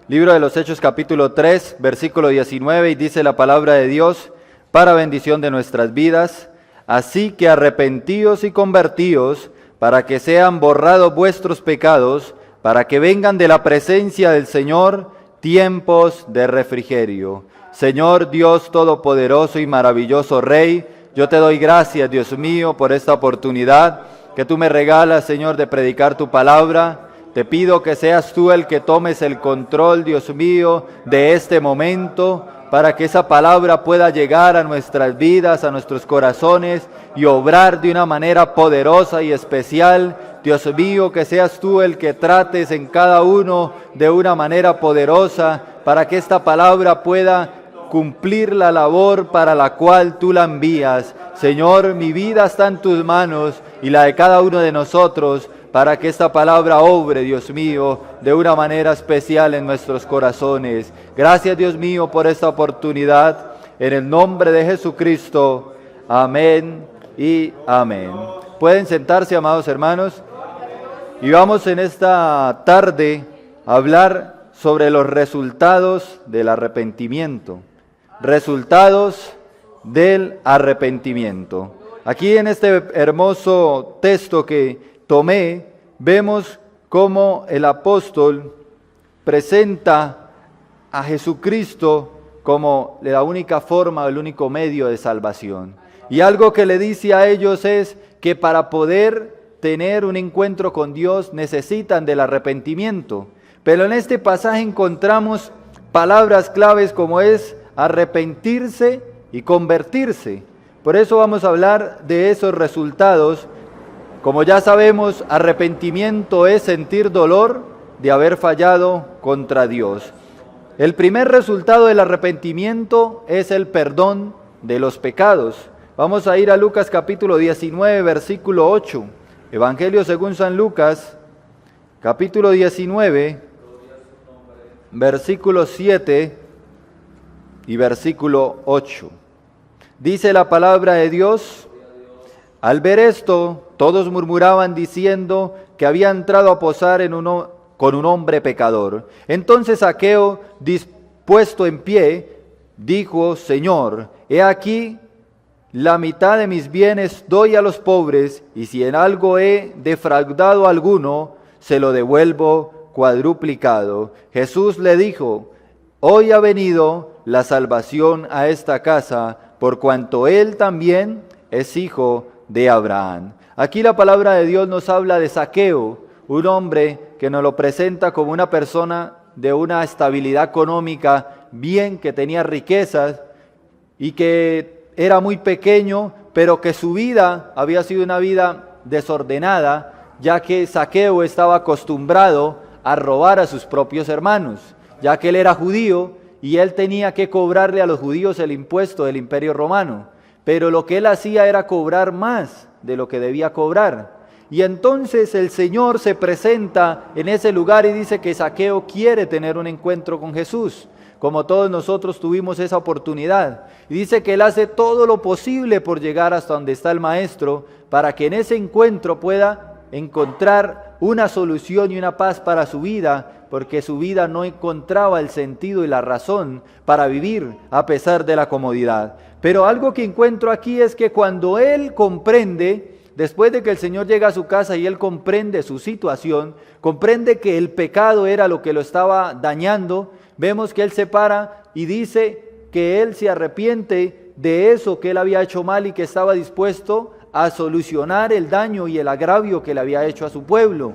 Libro de los Hechos capítulo 3, versículo 19, y dice la palabra de Dios para bendición de nuestras vidas. Así que arrepentíos y convertíos para que sean borrados vuestros pecados, para que vengan de la presencia del Señor tiempos de refrigerio. Señor Dios Todopoderoso y maravilloso Rey, yo te doy gracias, Dios mío, por esta oportunidad que tú me regalas, Señor, de predicar tu palabra. Te pido que seas tú el que tomes el control, Dios mío, de este momento, para que esa palabra pueda llegar a nuestras vidas, a nuestros corazones y obrar de una manera poderosa y especial. Dios mío, que seas tú el que trates en cada uno de una manera poderosa, para que esta palabra pueda cumplir la labor para la cual tú la envías. Señor, mi vida está en tus manos y la de cada uno de nosotros, para que esta palabra obre, Dios mío, de una manera especial en nuestros corazones. Gracias, Dios mío, por esta oportunidad. En el nombre de Jesucristo. Amén y amén. Pueden sentarse, amados hermanos. Y vamos en esta tarde a hablar sobre los resultados del arrepentimiento. Resultados del arrepentimiento. Aquí en este hermoso texto que tomé, vemos cómo el apóstol presenta a Jesucristo como la única forma, el único medio de salvación. Y algo que le dice a ellos es que para poder tener un encuentro con Dios necesitan del arrepentimiento. Pero en este pasaje encontramos palabras claves como es arrepentirse y convertirse. Por eso vamos a hablar de esos resultados. Como ya sabemos, arrepentimiento es sentir dolor de haber fallado contra Dios. El primer resultado del arrepentimiento es el perdón de los pecados. Vamos a ir a Lucas capítulo 19, versículo 8. Evangelio según San Lucas, capítulo 19, versículo 7 y versículo 8. Dice la palabra de Dios: al ver esto, todos murmuraban diciendo que había entrado a posar con un hombre pecador. Entonces Zaqueo, dispuesto en pie, dijo: Señor, he aquí, la mitad de mis bienes doy a los pobres, y si en algo he defraudado a alguno, se lo devuelvo cuadruplicado. Jesús le dijo: hoy ha venido la salvación a esta casa, por cuanto él también es hijo de Abraham. Aquí la palabra de Dios nos habla de Zaqueo, un hombre que nos lo presenta como una persona de una estabilidad económica bien, que tenía riquezas y que era muy pequeño, pero que su vida había sido una vida desordenada, ya que Zaqueo estaba acostumbrado a robar a sus propios hermanos, ya que él era judío y él tenía que cobrarle a los judíos el impuesto del Imperio Romano. Pero lo que él hacía era cobrar más de lo que debía cobrar. Y entonces el Señor se presenta en ese lugar y dice que Zaqueo quiere tener un encuentro con Jesús, como todos nosotros tuvimos esa oportunidad. Y dice que él hace todo lo posible por llegar hasta donde está el Maestro, para que en ese encuentro pueda encontrar una solución y una paz para su vida, porque su vida no encontraba el sentido y la razón para vivir a pesar de la comodidad. Pero algo que encuentro aquí es que cuando él comprende, después de que el Señor llega a su casa y él comprende su situación, comprende que el pecado era lo que lo estaba dañando, vemos que él se para y dice que él se arrepiente de eso que él había hecho mal y que estaba dispuesto a solucionar el daño y el agravio que le había hecho a su pueblo.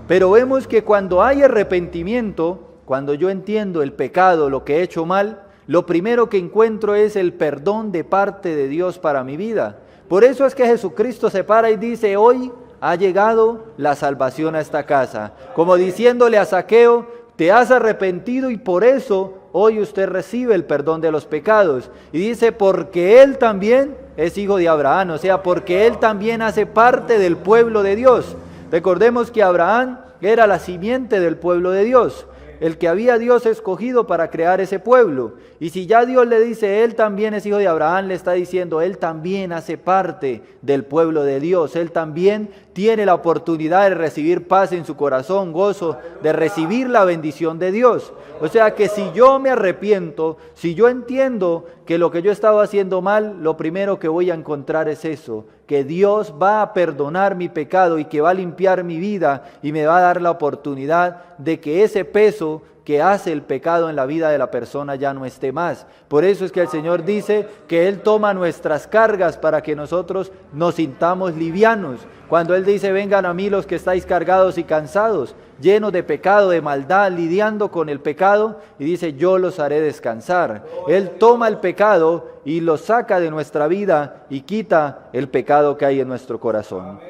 Pero vemos que cuando hay arrepentimiento, cuando yo entiendo el pecado, lo que he hecho mal, lo primero que encuentro es el perdón de parte de Dios para mi vida. Por eso es que Jesucristo se para y dice: hoy ha llegado la salvación a esta casa. Como diciéndole a Zaqueo: te has arrepentido y por eso hoy usted recibe el perdón de los pecados. Y dice: porque él también es hijo de Abraham, o sea, porque él también hace parte del pueblo de Dios. Recordemos que Abraham era la simiente del pueblo de Dios. el que había Dios escogido para crear ese pueblo. Y si ya Dios le dice, él también es hijo de Abraham, le está diciendo, él también hace parte del pueblo de Dios, él también tiene la oportunidad de recibir paz en su corazón, gozo, de recibir la bendición de Dios. O sea que si yo me arrepiento, si yo entiendo que lo que yo estaba haciendo mal, lo primero que voy a encontrar es eso, que Dios va a perdonar mi pecado y que va a limpiar mi vida y me va a dar la oportunidad de que ese peso que hace el pecado en la vida de la persona ya no esté más. Por eso es que el Señor dice que Él toma nuestras cargas para que nosotros nos sintamos livianos. Cuando Él dice, vengan a mí los que estáis cargados y cansados, llenos de pecado, de maldad, lidiando con el pecado, y dice, yo los haré descansar. Él toma el pecado y lo saca de nuestra vida y quita el pecado que hay en nuestro corazón.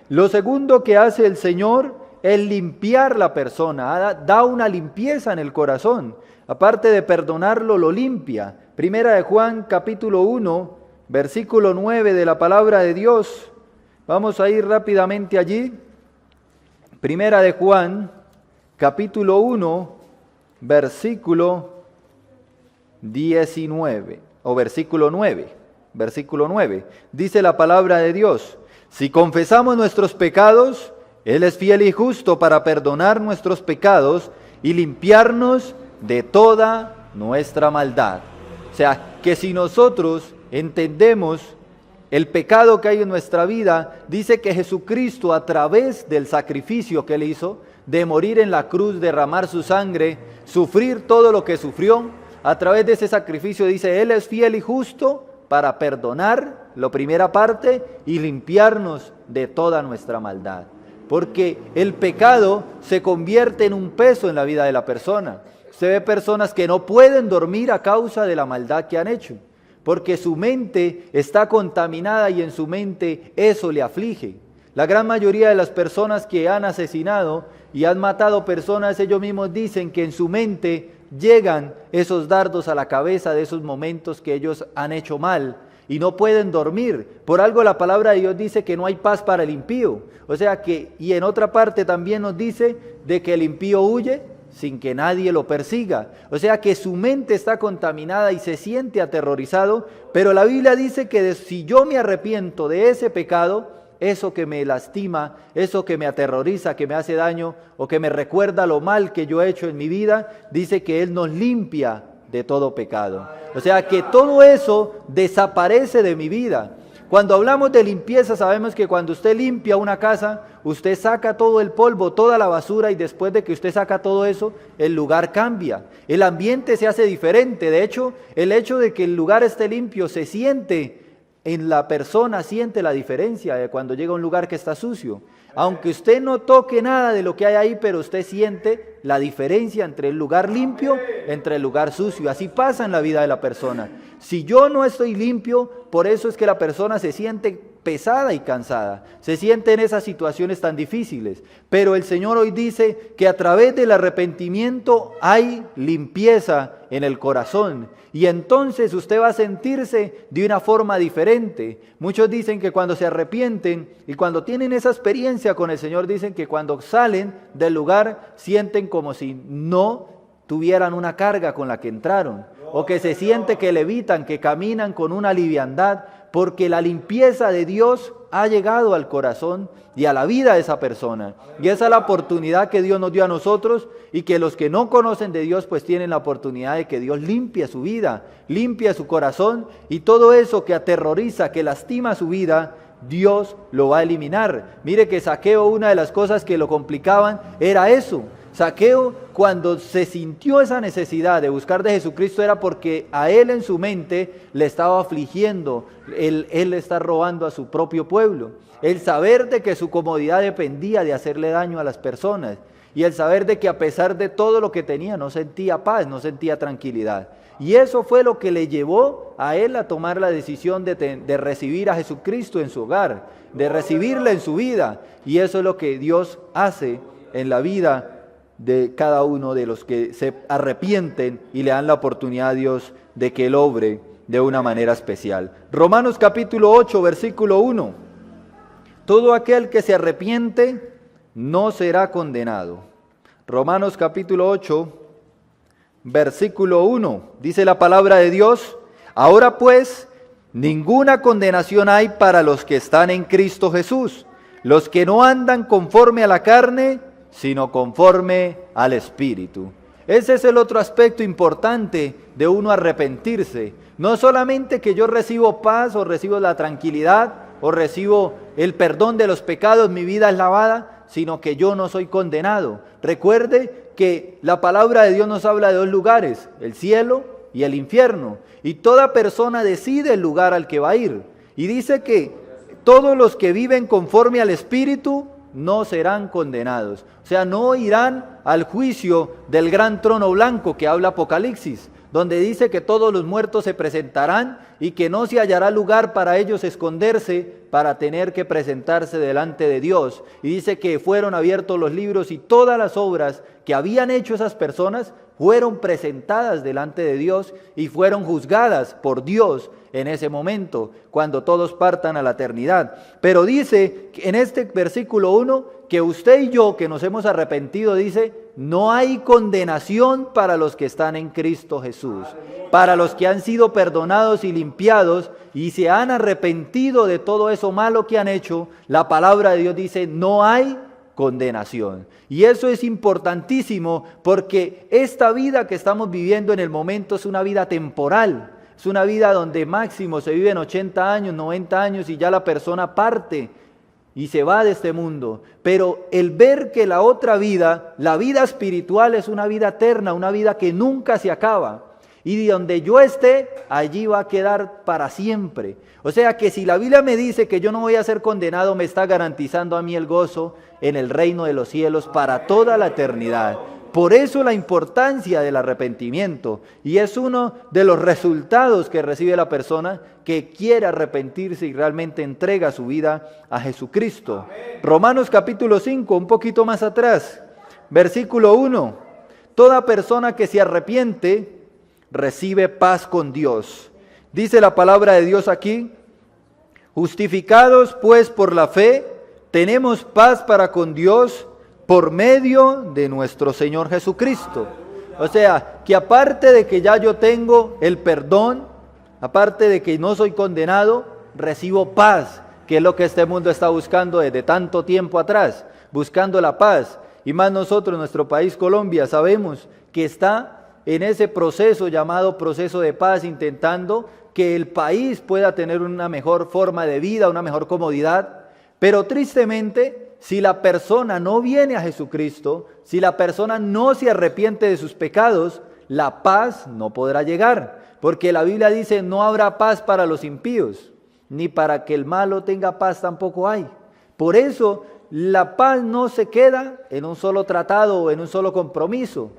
Lo segundo que hace el Señor es limpiar la persona, da una limpieza en el corazón. Aparte de perdonarlo, lo limpia. Primera de Juan, capítulo 1, versículo 9 de la palabra de Dios. Vamos a ir rápidamente allí. Primera de Juan, capítulo 1, versículo 19, o versículo 9. Versículo 9. Dice la palabra de Dios, si confesamos nuestros pecados, Él es fiel y justo para perdonar nuestros pecados y limpiarnos de toda nuestra maldad. O sea, que si nosotros entendemos el pecado que hay en nuestra vida, dice que Jesucristo, a través del sacrificio que Él hizo, de morir en la cruz, derramar su sangre, sufrir todo lo que sufrió, a través de ese sacrificio dice, Él es fiel y justo para perdonar, la primera parte, y limpiarnos de toda nuestra maldad. Porque el pecado se convierte en un peso en la vida de la persona. Usted ve personas que no pueden dormir a causa de la maldad que han hecho, porque su mente está contaminada y en su mente eso le aflige. La gran mayoría de las personas que han asesinado y han matado personas, ellos mismos dicen que en su mente llegan esos dardos a la cabeza de esos momentos que ellos han hecho mal y no pueden dormir. Por algo la palabra de Dios dice que no hay paz para el impío. O sea que, y en otra parte también nos dice de que el impío huye sin que nadie lo persiga. O sea que su mente está contaminada y se siente aterrorizado, pero la Biblia dice que si yo me arrepiento de ese pecado, eso que me lastima, eso que me aterroriza, que me hace daño o que me recuerda lo mal que yo he hecho en mi vida, dice que Él nos limpia de todo pecado. O sea que todo eso desaparece de mi vida. Cuando hablamos de limpieza, sabemos que cuando usted limpia una casa, usted saca todo el polvo, toda la basura, y después de que usted saca todo eso, el lugar cambia. El ambiente se hace diferente. De hecho, el hecho de que el lugar esté limpio se siente en la persona, siente la diferencia de cuando llega a un lugar que está sucio. Aunque usted no toque nada de lo que hay ahí, pero usted siente la diferencia entre el lugar limpio, entre el lugar sucio. Así pasa en la vida de la persona. Si yo no estoy limpio, por eso es que la persona se siente pesada y cansada, se siente en esas situaciones tan difíciles. Pero el Señor hoy dice que a través del arrepentimiento hay limpieza en el corazón. Y entonces usted va a sentirse de una forma diferente. Muchos dicen que cuando se arrepienten y cuando tienen esa experiencia con el Señor, dicen que cuando salen del lugar sienten como si no tuvieran una carga con la que entraron, o que se siente que levitan, que caminan con una liviandad, porque la limpieza de Dios ha llegado al corazón y a la vida de esa persona. Y esa es la oportunidad que Dios nos dio a nosotros, y que los que no conocen de Dios pues tienen la oportunidad de que Dios limpie su vida, limpie su corazón, y todo eso que aterroriza, que lastima su vida, Dios lo va a eliminar. Mire que Zaqueo, una de las cosas que lo complicaban era eso. Zaqueo, cuando se sintió esa necesidad de buscar de Jesucristo, era porque a él en su mente le estaba afligiendo, él le está robando a su propio pueblo. El saber de que su comodidad dependía de hacerle daño a las personas, y el saber de que a pesar de todo lo que tenía no sentía paz, no sentía tranquilidad. Y eso fue lo que le llevó a él a tomar la decisión de recibir a Jesucristo en su hogar, de recibirle en su vida. Y eso es lo que Dios hace en la vida de cada uno de los que se arrepienten y le dan la oportunidad a Dios de que Él obre de una manera especial. Romanos capítulo 8, versículo 1. Todo aquel que se arrepiente no será condenado. Romanos capítulo 8, versículo 1, dice la palabra de Dios: ahora pues, ninguna condenación hay para los que están en Cristo Jesús, los que no andan conforme a la carne, sino conforme al Espíritu. Ese es el otro aspecto importante de uno arrepentirse. No solamente que yo recibo paz o recibo la tranquilidad o recibo el perdón de los pecados, mi vida es lavada, sino que yo no soy condenado. Recuerde que la palabra de Dios nos habla de dos lugares, el cielo y el infierno. Y toda persona decide el lugar al que va a ir. Y dice que todos los que viven conforme al Espíritu no serán condenados. O sea, no irán al juicio del gran trono blanco que habla Apocalipsis, donde dice que todos los muertos se presentarán y que no se hallará lugar para ellos esconderse para tener que presentarse delante de Dios. Y dice que fueron abiertos los libros y todas las obras que habían hecho esas personas fueron presentadas delante de Dios y fueron juzgadas por Dios en ese momento, cuando todos partan a la eternidad. Pero dice en este versículo 1 que usted y yo que nos hemos arrepentido, dice, no hay condenación para los que están en Cristo Jesús, para los que han sido perdonados y limpiados y se han arrepentido de todo eso malo que han hecho. La palabra de Dios dice, no hay condenación. Y eso es importantísimo porque esta vida que estamos viviendo en el momento es una vida temporal. Es una vida donde máximo se viven 80 años, 90 años y ya la persona parte y se va de este mundo. Pero el ver que la otra vida, la vida espiritual, es una vida eterna, una vida que nunca se acaba. Y de donde yo esté, allí va a quedar para siempre. O sea que si la Biblia me dice que yo no voy a ser condenado, me está garantizando a mí el gozo en el reino de los cielos para toda la eternidad. Por eso la importancia del arrepentimiento, y es uno de los resultados que recibe la persona que quiere arrepentirse y realmente entrega su vida a Jesucristo. Romanos capítulo 5, un poquito más atrás, versículo 1. Toda persona que se arrepiente recibe paz con Dios. Dice la palabra de Dios aquí: justificados pues por la fe, tenemos paz para con Dios por medio de nuestro Señor Jesucristo. O sea, que aparte de que ya yo tengo el perdón, aparte de que no soy condenado, recibo paz, que es lo que este mundo está buscando desde tanto tiempo atrás, buscando la paz. Y más nosotros, nuestro país Colombia, sabemos que está en ese proceso llamado proceso de paz, intentando que el país pueda tener una mejor forma de vida, una mejor comodidad. Pero tristemente, si la persona no viene a Jesucristo, si la persona no se arrepiente de sus pecados, la paz no podrá llegar. Porque la Biblia dice, no habrá paz para los impíos, ni para que el malo tenga paz tampoco hay. Por eso, la paz no se queda en un solo tratado o en un solo compromiso.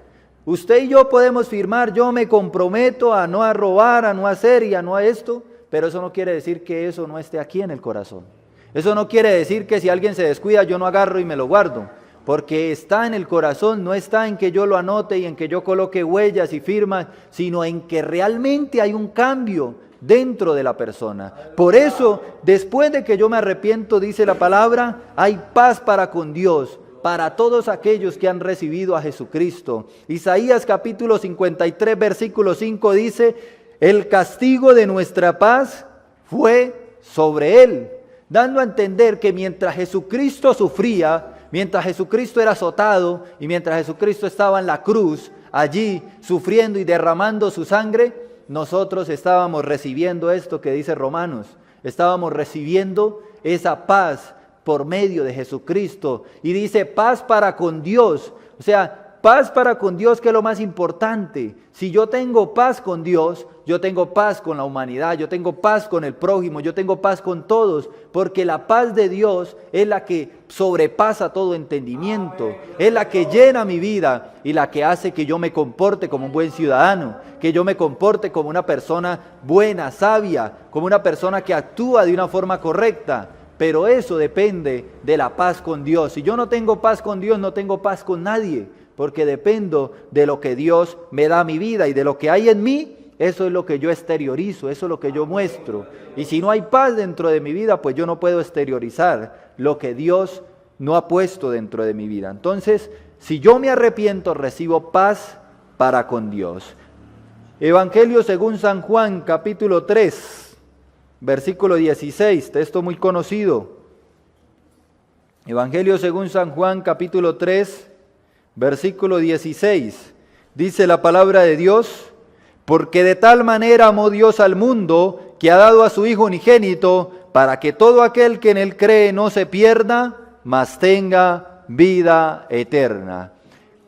Usted y yo podemos firmar, yo me comprometo a no a robar, a no hacer y a no a esto, pero eso no quiere decir que eso no esté aquí en el corazón. Eso no quiere decir que si alguien se descuida yo no agarro y me lo guardo, porque está en el corazón, no está en que yo lo anote y en que yo coloque huellas y firmas, sino en que realmente hay un cambio dentro de la persona. Por eso, después de que yo me arrepiento, dice la palabra, hay paz para con Dios, para todos aquellos que han recibido a Jesucristo. Isaías capítulo 53, versículo 5 dice, el castigo de nuestra paz fue sobre él, dando a entender que mientras Jesucristo sufría, mientras Jesucristo era azotado y mientras Jesucristo estaba en la cruz, allí sufriendo y derramando su sangre, nosotros estábamos recibiendo esto que dice Romanos, estábamos recibiendo esa paz por medio de Jesucristo. Y dice paz para con Dios, o sea, paz para con Dios, que es lo más importante. Si yo tengo paz con Dios, yo tengo paz con la humanidad, yo tengo paz con el prójimo, yo tengo paz con todos, porque la paz de Dios es la que sobrepasa todo entendimiento, es la que llena mi vida y la que hace que yo me comporte como un buen ciudadano, que yo me comporte como una persona buena, sabia, como una persona que actúa de una forma correcta. Pero eso depende de la paz con Dios. Si yo no tengo paz con Dios, no tengo paz con nadie, porque dependo de lo que Dios me da a mi vida y de lo que hay en mí. Eso es lo que yo exteriorizo, eso es lo que yo muestro. Y si no hay paz dentro de mi vida, pues yo no puedo exteriorizar lo que Dios no ha puesto dentro de mi vida. Entonces, si yo me arrepiento, recibo paz para con Dios. Evangelio según San Juan, capítulo 3, versículo 16, texto muy conocido. Evangelio según San Juan, capítulo 3, versículo 16. Dice la palabra de Dios: porque de tal manera amó Dios al mundo, que ha dado a su Hijo unigénito, para que todo aquel que en él cree no se pierda, mas tenga vida eterna.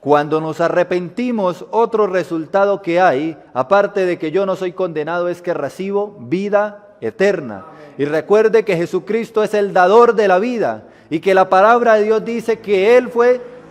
Cuando nos arrepentimos, otro resultado que hay, aparte de que yo no soy condenado, es que recibo vida eterna. Y recuerde que Jesucristo es el dador de la vida, y que la palabra de Dios dice que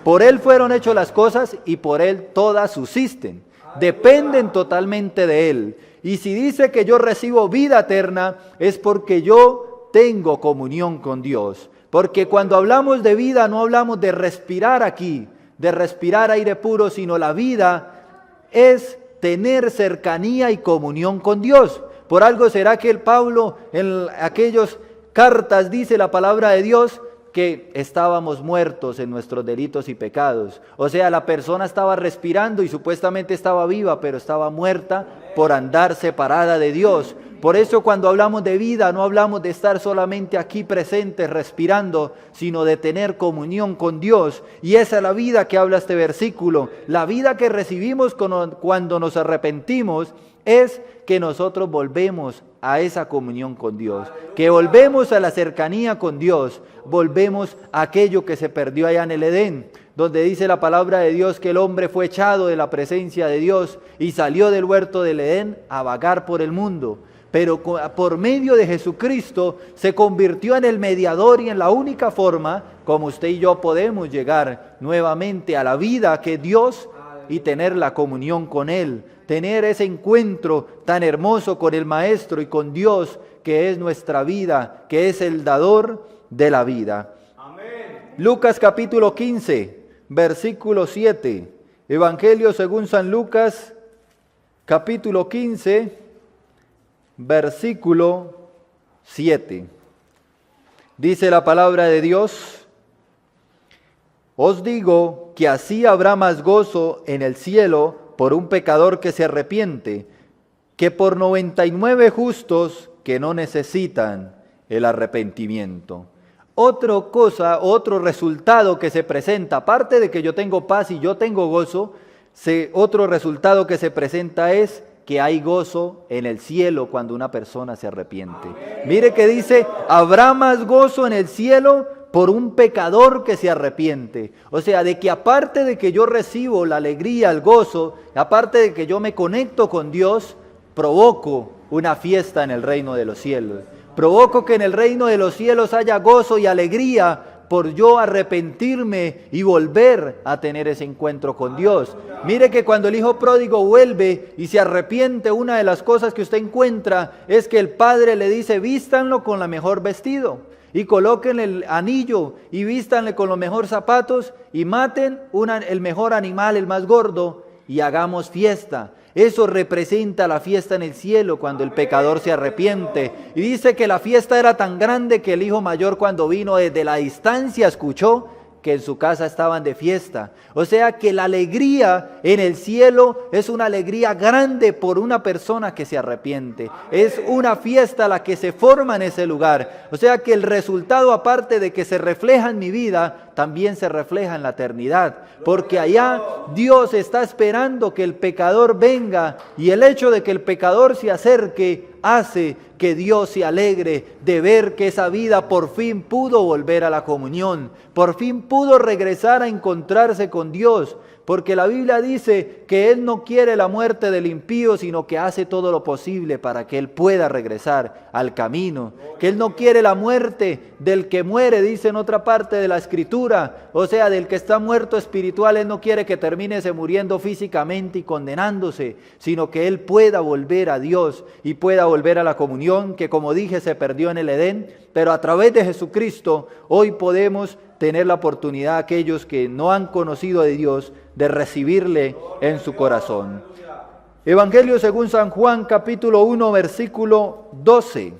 por Él fueron hechas las cosas, y por Él todas subsisten. Dependen totalmente de Él. Y si dice que yo recibo vida eterna, es porque yo tengo comunión con Dios. Porque cuando hablamos de vida, no hablamos de respirar aquí, de respirar aire puro, sino la vida es tener cercanía y comunión con Dios. Por algo será que el Pablo en aquellas cartas dice la palabra de Dios que estábamos muertos en nuestros delitos y pecados. O sea, la persona estaba respirando y supuestamente estaba viva, pero estaba muerta por andar separada de Dios. Por eso cuando hablamos de vida, no hablamos de estar solamente aquí presentes respirando, sino de tener comunión con Dios. Y esa es la vida que habla este versículo. La vida que recibimos cuando nos arrepentimos es que nosotros volvemos a esa comunión con Dios, que volvemos a la cercanía con Dios, volvemos a aquello que se perdió allá en el Edén, donde dice la palabra de Dios que el hombre fue echado de la presencia de Dios y salió del huerto del Edén a vagar por el mundo. Pero por medio de Jesucristo se convirtió en el mediador y en la única forma como usted y yo podemos llegar nuevamente a la vida que Dios y tener la comunión con Él, tener ese encuentro tan hermoso con el Maestro y con Dios que es nuestra vida, que es el dador de la vida. Amén. Lucas capítulo 15, versículo 7. Evangelio según San Lucas, capítulo 15, versículo 7. Dice la palabra de Dios: os digo que así habrá más gozo en el cielo por un pecador que se arrepiente, que por 99 justos que no necesitan el arrepentimiento. Otro resultado que se presenta, aparte de que yo tengo paz y yo tengo gozo, otro resultado que se presenta es que hay gozo en el cielo cuando una persona se arrepiente. Mire que dice, habrá más gozo en el cielo por un pecador que se arrepiente. O sea, de que aparte de que yo recibo la alegría, el gozo, aparte de que yo me conecto con Dios, provoco una fiesta en el reino de los cielos. Provoco que en el reino de los cielos haya gozo y alegría por yo arrepentirme y volver a tener ese encuentro con Dios. Mire que cuando el hijo pródigo vuelve y se arrepiente, una de las cosas que usted encuentra es que el padre le dice, vístanlo con la mejor vestido y coloquen el anillo y vístanle con los mejores zapatos y maten el mejor animal, el más gordo, y hagamos fiesta. Eso representa la fiesta en el cielo cuando el pecador se arrepiente. Y dice que la fiesta era tan grande que el hijo mayor cuando vino desde la distancia escuchó que en su casa estaban de fiesta. O sea que la alegría en el cielo es una alegría grande por una persona que se arrepiente. Es una fiesta la que se forma en ese lugar. O sea que el resultado, aparte de que se refleja en mi vida, también se refleja en la eternidad. Porque allá Dios está esperando que el pecador venga, y el hecho de que el pecador se acerque hace que Dios se alegre de ver que esa vida por fin pudo volver a la comunión, por fin pudo regresar a encontrarse con Dios, porque la Biblia dice que Él no quiere la muerte del impío, sino que hace todo lo posible para que Él pueda regresar al camino, que Él no quiere la muerte del que muere, dice en otra parte de la Escritura, o sea, del que está muerto espiritual. Él no quiere que termine muriendo físicamente y condenándose, sino que Él pueda volver a Dios y pueda volver a la comunión que, como dije, se perdió en el Edén, pero a través de Jesucristo hoy podemos tener la oportunidad, aquellos que no han conocido de Dios, de recibirle en su corazón. Evangelio según San Juan, capítulo 1, versículo 12.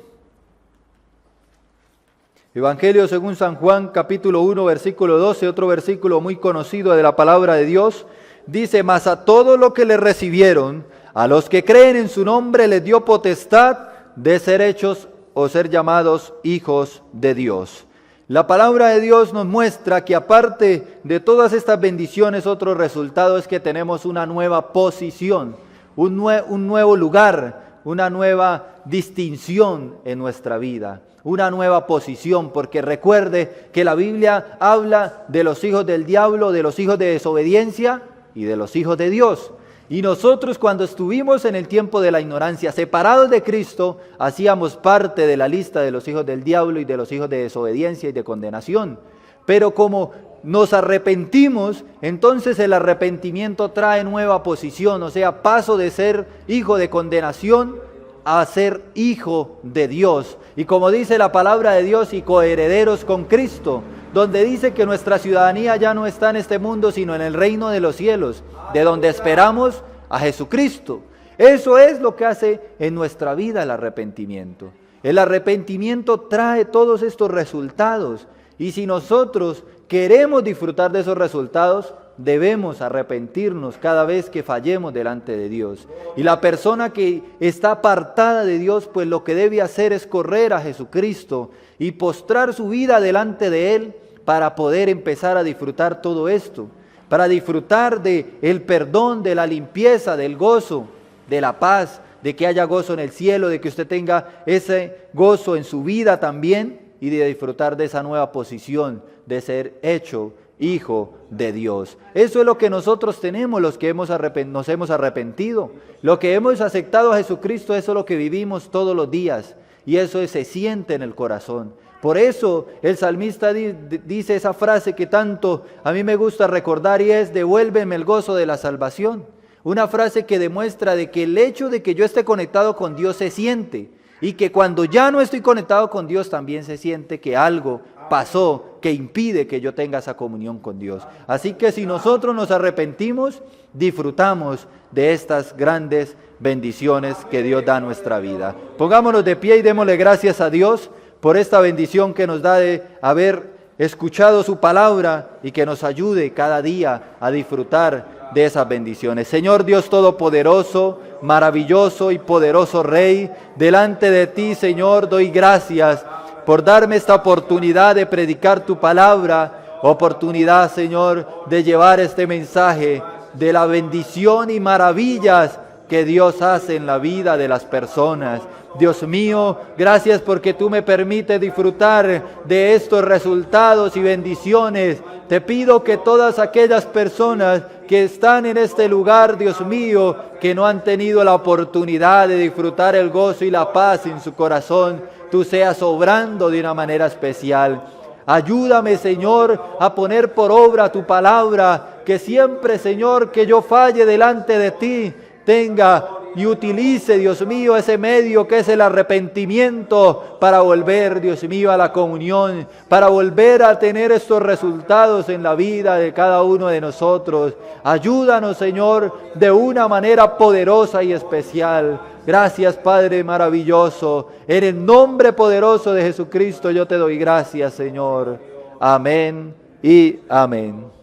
Evangelio según San Juan, capítulo 1, versículo 12, otro versículo muy conocido de la palabra de Dios. Dice, mas a todos los que le recibieron, a los que creen en su nombre, les dio potestad de ser hechos o ser llamados hijos de Dios. La palabra de Dios nos muestra que aparte de todas estas bendiciones, otro resultado es que tenemos una nueva posición, un nuevo lugar, una nueva distinción en nuestra vida, una nueva posición, porque recuerde que la Biblia habla de los hijos del diablo, de los hijos de desobediencia y de los hijos de Dios. Y nosotros, cuando estuvimos en el tiempo de la ignorancia, separados de Cristo, hacíamos parte de la lista de los hijos del diablo y de los hijos de desobediencia y de condenación. Pero como nos arrepentimos, entonces el arrepentimiento trae nueva posición, o sea, paso de ser hijo de condenación a ser hijo de Dios. Y como dice la palabra de Dios, y coherederos con Cristo, donde dice que nuestra ciudadanía ya no está en este mundo, sino en el reino de los cielos, de donde esperamos a Jesucristo. Eso es lo que hace en nuestra vida el arrepentimiento. El arrepentimiento trae todos estos resultados, y si nosotros queremos disfrutar de esos resultados, debemos arrepentirnos cada vez que fallemos delante de Dios. Y la persona que está apartada de Dios, pues lo que debe hacer es correr a Jesucristo y postrar su vida delante de Él para poder empezar a disfrutar todo esto, para disfrutar de el perdón, de la limpieza, del gozo, de la paz, de que haya gozo en el cielo, de que usted tenga ese gozo en su vida también y de disfrutar de esa nueva posición de ser hecho hijo de Dios. Eso es lo que nosotros tenemos, los que nos hemos arrepentido. Lo que hemos aceptado a Jesucristo, eso es lo que vivimos todos los días. Y eso se siente en el corazón. Por eso el salmista dice esa frase que tanto a mí me gusta recordar, y es: devuélveme el gozo de la salvación. Una frase que demuestra de que el hecho de que yo esté conectado con Dios se siente, y que cuando ya no estoy conectado con Dios también se siente que algo pasó que impide que yo tenga esa comunión con Dios. Así que si nosotros nos arrepentimos, disfrutamos de estas grandes bendiciones que Dios da a nuestra vida. Pongámonos de pie y démosle gracias a Dios por esta bendición que nos da de haber escuchado su palabra y que nos ayude cada día a disfrutar de esas bendiciones. Señor Dios Todopoderoso, maravilloso y poderoso Rey, delante de ti, Señor, doy gracias por darme esta oportunidad de predicar tu palabra, oportunidad, Señor, de llevar este mensaje de la bendición y maravillas que Dios hace en la vida de las personas. Dios mío, gracias porque tú me permites disfrutar de estos resultados y bendiciones. Te pido que todas aquellas personas que están en este lugar, Dios mío, que no han tenido la oportunidad de disfrutar el gozo y la paz en su corazón, tú seas obrando de una manera especial. Ayúdame, Señor, a poner por obra tu palabra, que siempre, Señor, que yo falle delante de ti, tenga y utilice, Dios mío, ese medio que es el arrepentimiento para volver, Dios mío, a la comunión, para volver a tener estos resultados en la vida de cada uno de nosotros. Ayúdanos, Señor, de una manera poderosa y especial. Gracias, Padre maravilloso. En el nombre poderoso de Jesucristo yo te doy gracias, Señor. Amén y amén.